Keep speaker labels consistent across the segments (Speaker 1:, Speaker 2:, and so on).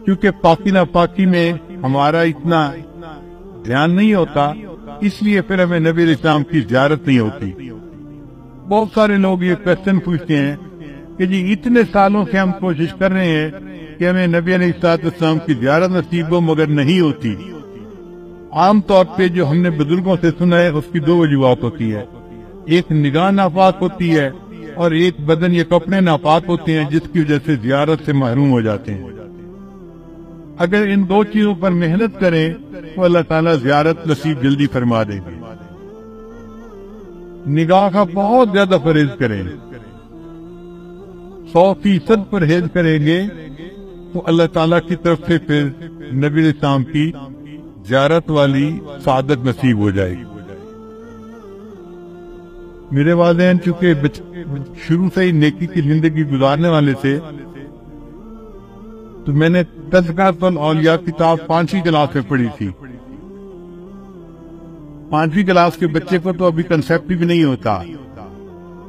Speaker 1: کیونکہ پاکی ناپاکی میں ہمارا اتنا دھیان نہیں ہوتا، اس لیے پھر ہمیں نبی علیہ السلام کی زیارت نہیں ہوتی۔ بہت سارے لوگ یہ کوشچن پوچھتے ہیں کہ جی اتنے سالوں سے ہم کوشش کر رہے ہیں کہ ہمیں نبی علیہ السلام کی زیارت نصیب ہو، مگر نہیں ہوتی۔ عام طور پہ جو ہم نے بزرگوں سے سنا ہے اس کی دو وجوہات ہوتی ہے، ایک نگاہ ناپاک ہوتی ہے اور ایک بدن یا کپڑے ناپاک ہوتے ہیں، جس کی وجہ سے زیارت سے محروم ہو جاتے ہیں۔ اگر ان دو چیزوں پر محنت کریں تو اللہ تعالیٰ زیارت نصیب جلدی فرما دیں گے۔ نگاہ کا بہت زیادہ پرہیز کریں، 100% پرہیز کریں گے تو اللہ تعالیٰ کی طرف سے پھر نبی علیہ السلام کی زیارت والی سعادت نصیب ہو جائے گی۔ میرے والدین چونکہ شروع سے ہی نیکی کی زندگی گزارنے والے تھے، تو میں نے تذکرۃ الاولیاء کتاب 5ویں کلاس میں پڑھی تھی۔ 5ویں کلاس کے بچے کو تو ابھی کنسیپٹ بھی نہیں ہوتا،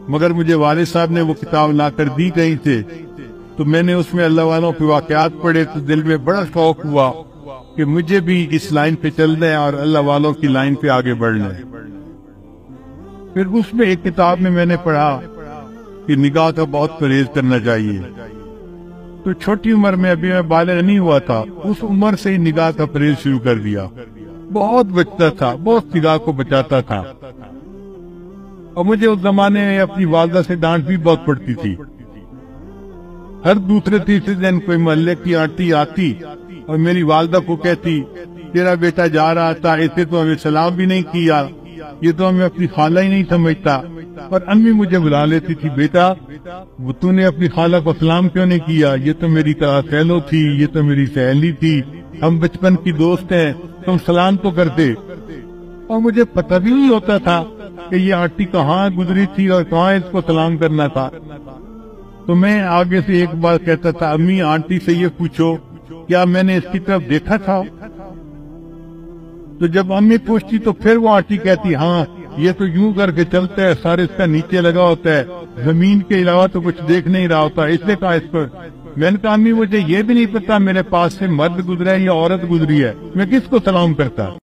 Speaker 1: مگر مجھے والد صاحب نے وہ کتاب لا کر دی کہیں سے، تو میں نے اس میں اللہ والوں کے واقعات پڑھے تو دل میں بڑا شوق ہوا کہ مجھے بھی اس لائن پہ چلنا ہے اور اللہ والوں کی لائن پہ آگے بڑھنا ہے۔ پھر اس میں ایک کتاب میں نے پڑھا کہ نگاہ کا بہت پرہیز کرنا چاہیے۔ تو چھوٹی عمر میں ابھی میں بالغ نہیں ہوا تھا، اس عمر سے ہی نگاہ کا پرہیز شروع کر دیا۔ بہت بچتا تھا، بہت نگاہ کو بچاتا تھا، اور مجھے اس زمانے میں اپنی والدہ سے ڈانٹ بھی بہت پڑتی تھی۔ ہر دوسرے تیسرے دن کوئی محلے کی آنٹی آتی اور میری والدہ کو کہتی تیرا بیٹا جا رہا تھا، اسے تو ہمیں سلام بھی نہیں کیا، یہ تو ہمیں اپنی خالہ ہی نہیں سمجھتا۔ اور امی مجھے بلا لیتی تھی، بیٹا وہ تو نے اپنی خالہ کو سلام کیوں نہیں کیا، یہ تو میری سہیلو تھی، یہ تو میری سہیلی تھی، ہم بچپن کی دوست ہیں، تم سلام تو کرتے۔ اور مجھے پتہ بھی نہیں ہوتا تھا کہ یہ آنٹی کہاں گزری تھی اور کہاں اس کو سلام کرنا تھا۔ تو میں آگے سے ایک بار کہتا تھا، امی آنٹی سے یہ پوچھو کیا میں نے اس کی طرف دیکھا تھا؟ تو جب امی پوچھتی تو پھر وہ آنٹی کہتی ہاں یہ تو یوں کر کے چلتا ہے، سارے اس کا نیچے لگا ہوتا ہے، زمین کے علاوہ تو کچھ دیکھ نہیں رہا ہوتا، اس نے کہا اس پر۔ میں نے کہا امی مجھے یہ بھی نہیں پتا میرے پاس سے مرد گزرا ہے یا عورت گزری ہے، میں کس کو سلام کرتا؟